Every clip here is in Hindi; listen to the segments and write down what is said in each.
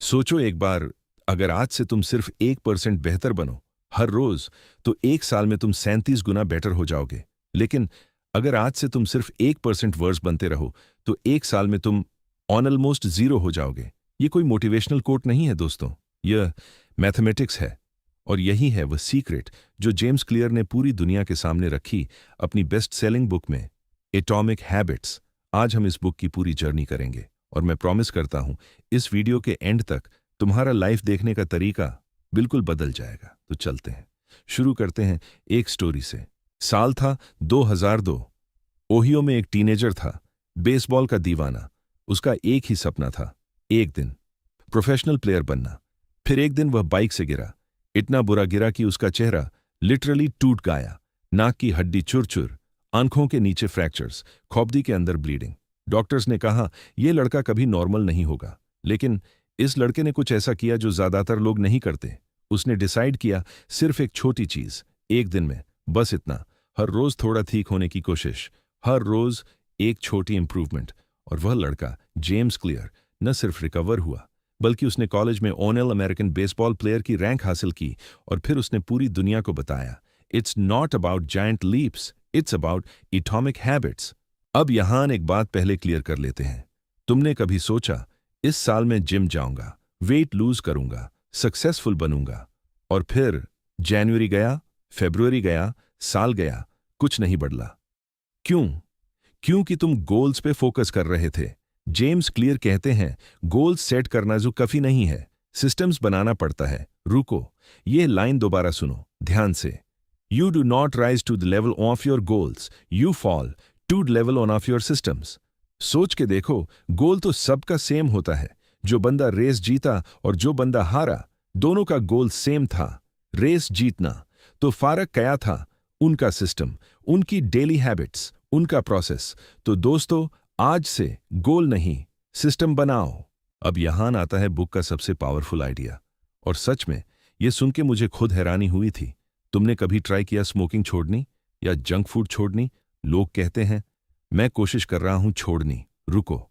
सोचो एक बार, अगर आज से तुम सिर्फ 1% बेहतर बनो हर रोज, तो 1 साल में तुम 37 गुना बेटर हो जाओगे। लेकिन अगर आज से तुम सिर्फ 1% वर्स बनते रहो, तो 1 साल में तुम ऑलमोस्ट जीरो हो जाओगे। ये कोई मोटिवेशनल कोट नहीं है दोस्तों, यह मैथमेटिक्स है। और यही है वह सीक्रेट जो जेम्स क्लियर ने पूरी दुनिया के सामने रखी अपनी बेस्ट सेलिंग बुक में, एटॉमिक हैबिट्स। आज हम इस बुक की पूरी जर्नी करेंगे और मैं प्रॉमिस करता हूं इस वीडियो के एंड तक तुम्हारा लाइफ देखने का तरीका बिल्कुल बदल जाएगा। तो चलते हैं, शुरू करते हैं एक स्टोरी से। साल था 2002। ओहियो में एक टीनेजर था, बेसबॉल का दीवाना। उसका एक ही सपना था, एक दिन प्रोफेशनल प्लेयर बनना। फिर एक दिन वह बाइक से गिरा, इतना बुरा गिरा कि उसका चेहरा लिटरली टूट गया। नाक की हड्डी चुर-चुर, आंखों के नीचे फ्रैक्चर्स, खोपड़ी के अंदर ब्लीडिंग। डॉक्टर्स ने कहा यह लड़का कभी नॉर्मल नहीं होगा। लेकिन इस लड़के ने कुछ ऐसा किया जो ज्यादातर लोग नहीं करते। उसने डिसाइड किया सिर्फ एक छोटी चीज, एक दिन में, बस इतना। हर रोज थोड़ा ठीक होने की कोशिश, हर रोज एक छोटी इंप्रूवमेंट। और वह लड़का जेम्स क्लियर न सिर्फ रिकवर हुआ, बल्कि उसने कॉलेज में ऑल अमेरिकन बेसबॉल प्लेयर की रैंक हासिल की। और फिर उसने पूरी दुनिया को बताया, it's not about giant leaps, it's about atomic habits. अब यहां एक बात पहले क्लियर कर लेते हैं। तुमने कभी सोचा इस साल में जिम जाऊंगा, वेट लूज करूंगा, सक्सेसफुल बनूंगा, और फिर जनवरी गया, फरवरी गया, साल गया, कुछ नहीं बदला? क्यों? क्योंकि तुम गोल्स पे फोकस कर रहे थे। जेम्स क्लियर कहते हैं गोल्स सेट करना जो काफी नहीं है, सिस्टम्स बनाना पड़ता है। रुको, यह लाइन दोबारा सुनो ध्यान से। You do not rise to the level of your goals, you fall to the level on of your systems. सोच के देखो, गोल तो सबका सेम होता है। जो बंदा रेस जीता और जो बंदा हारा, दोनों का गोल सेम था, रेस जीतना। तो फर्क क्या था? उनका सिस्टम, उनकी डेली हैबिट्स, उनका प्रोसेस। तो दोस्तों, आज से गोल नहीं, सिस्टम बनाओ। अब यहां आता है बुक का सबसे पावरफुल आइडिया। और सच में यह सुन के मुझे खुद हैरानी हुई थी। तुमने कभी ट्राई किया स्मोकिंग छोड़नी या जंक फूड छोड़नी? लोग कहते हैं मैं कोशिश कर रहा हूं छोड़नी। रुको,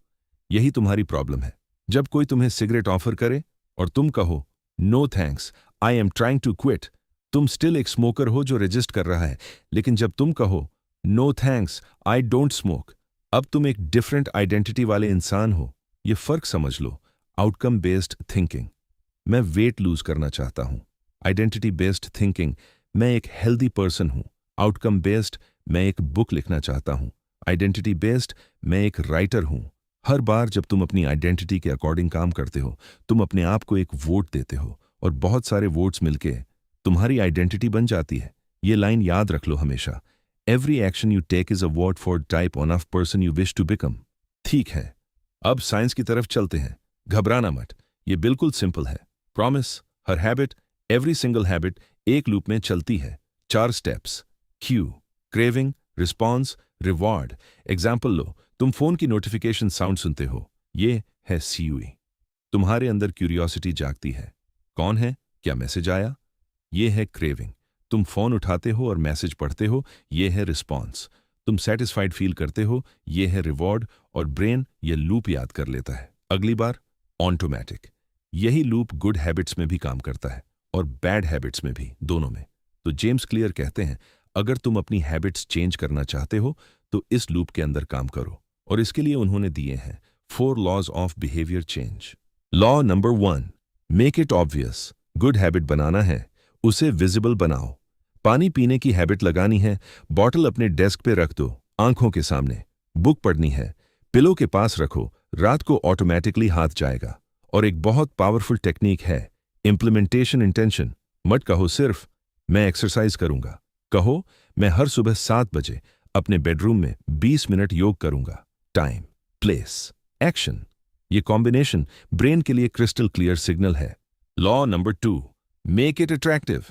यही तुम्हारी प्रॉब्लम है। जब कोई तुम्हें सिगरेट ऑफर करे और तुम कहो no thanks, I am trying to quit, तुम स्टिल एक स्मोकर हो जो रजिस्ट कर रहा है। लेकिन जब तुम कहो no thanks, I don't smoke, अब तुम एक डिफरेंट आइडेंटिटी वाले इंसान हो। यह फर्क समझ लो। आउटकम बेस्ड थिंकिंग, मैं वेट लूज करना चाहता हूं। आइडेंटिटी बेस्ड थिंकिंग, मैं एक हेल्दी पर्सन हूं। आउटकम बेस्ड, मैं एक बुक लिखना चाहता हूं। आइडेंटिटी बेस्ड, मैं एक राइटर हूं। हर बार जब तुम अपनी आइडेंटिटी के अकॉर्डिंग काम करते हो, तुम अपने आप को एक वोट देते हो, और बहुत सारे वोट्स मिलके तुम्हारी आइडेंटिटी बन जाती है। ये लाइन याद रख लो हमेशा। Every action you take is a vote for type of person you wish to become. ठीक है, अब साइंस की तरफ चलते हैं। घबराना मत, ये बिल्कुल सिंपल है। प्रॉमिस, हर हैबिट, एवरी सिंगल हैबिट एक लूप में चलती है। 4 steps, cue, craving, response, reward. Example लो, तुम फोन की नोटिफिकेशन साउंड सुनते हो, ये है सीयूई। तुम्हारे अंदर क्यूरियोसिटी जागती है, कौन है, क्या मैसेज आया? ये है क्रेविंग। तुम फोन उठाते हो और मैसेज पढ़ते हो, ये है रिस्पॉन्स। तुम सेटिस्फाइड फील करते हो, ये है रिवॉर्ड। और ब्रेन ये लूप याद कर लेता है अगली बार, ऑटोमेटिक। यही लूप गुड हैबिट्स में भी काम करता है और बैड हैबिट्स में भी, दोनों में। तो जेम्स क्लियर कहते हैं अगर तुम अपनी हैबिट्स चेंज करना चाहते हो तो इस लूप के अंदर काम करो। और इसके लिए उन्होंने दिए हैं 4 laws of behaviour change. Law number 1, make it obvious. Good habit बनाना है, उसे विजिबल बनाओ। पानी पीने की हैबिट लगानी है, बॉटल अपने डेस्क पे रख दो, आंखों के सामने। बुक पढ़नी है, पिलो के पास रखो, रात को ऑटोमेटिकली हाथ जाएगा। और एक बहुत पावरफुल टेक्निक है, इंप्लीमेंटेशन इंटेंशन। मत कहो सिर्फ मैं एक्सरसाइज करूंगा, कहो मैं हर सुबह 7 बजे अपने बेडरूम में 20 मिनट योग करूंगा। टाइम, प्लेस, एक्शन, ये कॉम्बिनेशन ब्रेन के लिए क्रिस्टल क्लियर सिग्नल है। Law number 2, make it attractive.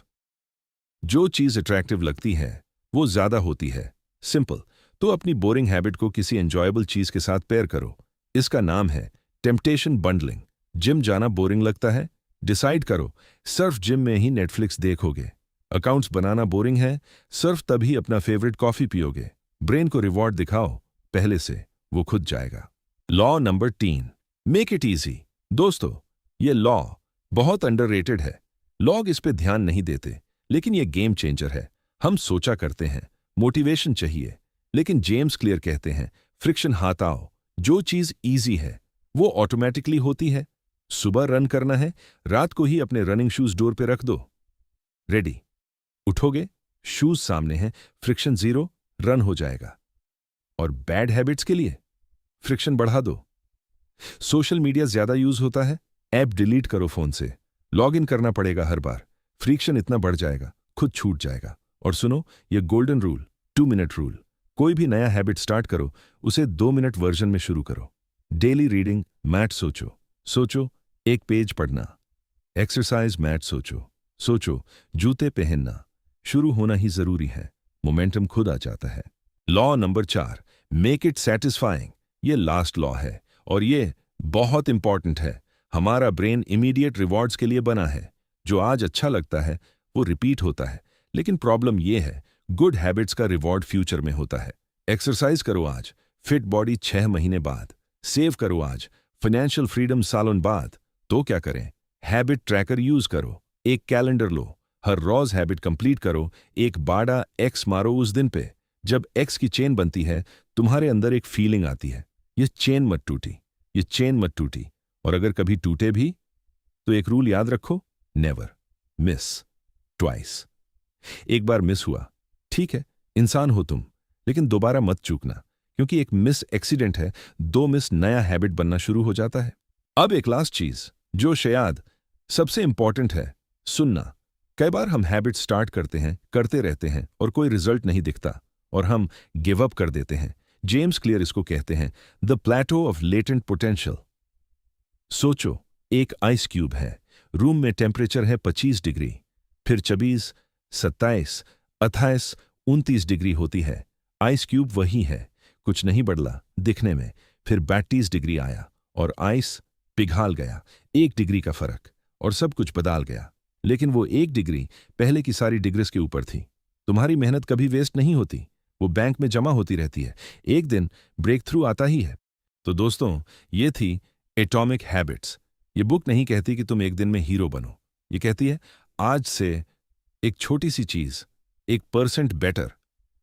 जो चीज अट्रैक्टिव लगती है वो ज्यादा होती है। सिंपल, तो अपनी बोरिंग हैबिट को किसी एंजॉयबल चीज के साथ पेयर करो। इसका नाम है टेम्पटेशन बंडलिंग। जिम जाना बोरिंग लगता है? डिसाइड करो सिर्फ जिम में ही नेटफ्लिक्स देखोगे। अकाउंट्स बनाना बोरिंग है? सिर्फ तभी अपना फेवरेट कॉफी पियोगे। ब्रेन को रिवॉर्ड दिखाओ पहले से, वो खुद जाएगा। Law number 3, make it easy. दोस्तों, ये लॉ बहुत अंडररेटेड है। लोग इस पे ध्यान नहीं देते, लेकिन ये गेम चेंजर है। हम सोचा करते हैं मोटिवेशन चाहिए, लेकिन जेम्स क्लियर कहते हैं फ्रिक्शन हटाओ। जो चीज इजी है वो ऑटोमेटिकली होती है। सुबह रन करना है, रात को ही अपने रनिंग शूज डोर पे रख दो। रेडी, उठोगे, शूज सामने हैं, फ्रिक्शन जीरो, रन हो जाएगा। और बैड हैबिट्स के लिए फ्रिक्शन बढ़ा दो। सोशल मीडिया ज्यादा यूज होता है, ऐप डिलीट करो फोन से। लॉग इन करना पड़ेगा हर बार, फ्रिक्शन इतना बढ़ जाएगा, खुद छूट जाएगा। और सुनो, ये गोल्डन रूल, 2 मिनट रूल। कोई भी नया हैबिट स्टार्ट करो, उसे 2 मिनट वर्जन में शुरू करो। डेली रीडिंग, मैथ सोचो 1 पेज पढ़ना। एक्सरसाइज, मैथ सोचो जूते पहनना। शुरू होना ही जरूरी है, मोमेंटम खुद आ जाता है। Law number 4, make it satisfying. ये लास्ट लॉ है और ये बहुत इंपॉर्टेंट है। हमारा ब्रेन इमीडिएट रिवॉर्ड्स के लिए बना है। जो आज अच्छा लगता है वो रिपीट होता है, लेकिन प्रॉब्लम ये है गुड हैबिट्स का रिवॉर्ड फ्यूचर में होता है। एक्सरसाइज करो आज, फिट बॉडी 6 महीने बाद। सेव करो आज, फाइनेंशियल फ्रीडम सालों बाद। तो क्या करें? हैबिट ट्रैकर यूज करो। एक कैलेंडर लो, हर रोज हैबिट कंप्लीट करो, एक बाड़ा एक्स मारो उस दिन पे। जब एक्स की चेन बनती है, तुम्हारे अंदर एक फीलिंग आती है, ये चेन मत टूटी। और अगर कभी टूटे भी तो एक रूल याद रखो, नेवर मिस ट्वाइस। एक बार मिस हुआ, ठीक है, इंसान हो तुम, लेकिन दोबारा मत चूकना, क्योंकि एक मिस एक्सीडेंट है, 2 मिस नया हैबिट बनना शुरू हो जाता है। अब एक लास्ट चीज जो शायद सबसे इंपॉर्टेंट है, सुनना। कई बार हम हैबिट स्टार्ट करते रहते हैं और कोई रिजल्ट नहीं दिखता और हम गिव अप कर देते हैं। जेम्स क्लियर इसको कहते हैं the plateau of latent potential. सोचो, एक आइस क्यूब है, रूम में टेम्परेचर है 25 डिग्री, फिर 26, 27, 28, 29 डिग्री होती है। आइस क्यूब वही है, कुछ नहीं बदला दिखने में। फिर 32 डिग्री आया और आइस पिघल गया। 1 डिग्री का फर्क और सब कुछ बदल गया। लेकिन वो 1 डिग्री पहले की सारी डिग्रीज के ऊपर थी। तुम्हारी मेहनत कभी वेस्ट नहीं होती, वो बैंक में जमा होती रहती है। एक दिन ब्रेक थ्रू आता ही है। तो दोस्तों, ये थी एटॉमिक हैबिट्स। ये बुक नहीं कहती कि तुम एक दिन में हीरो बनो, ये कहती है आज से एक छोटी सी चीज, 1% बेटर।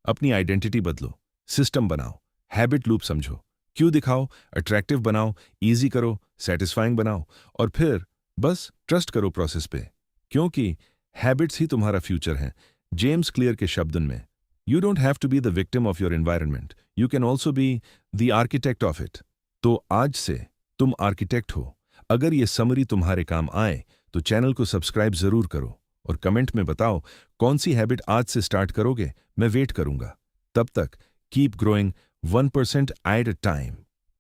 अपनी आइडेंटिटी बदलो, सिस्टम बनाओ, हैबिट लूप समझो, क्यों दिखाओ, अट्रैक्टिव बनाओ, इजी करो, सेटिस्फाइंग बनाओ, और फिर बस ट्रस्ट करो प्रोसेस पे, क्योंकि हैबिट्स ही तुम्हारा फ्यूचर है। जेम्स क्लियर के शब्दों में, you don't have to be the victim of your environment, you can also be the architect of it. तो आज से तुम आर्किटेक्ट हो। अगर ये समरी तुम्हारे काम आए तो चैनल को सब्सक्राइब जरूर करो और कमेंट में बताओ कौन सी हैबिट आज से स्टार्ट करोगे। मैं वेट करूंगा। तब तक keep growing 1% at a time.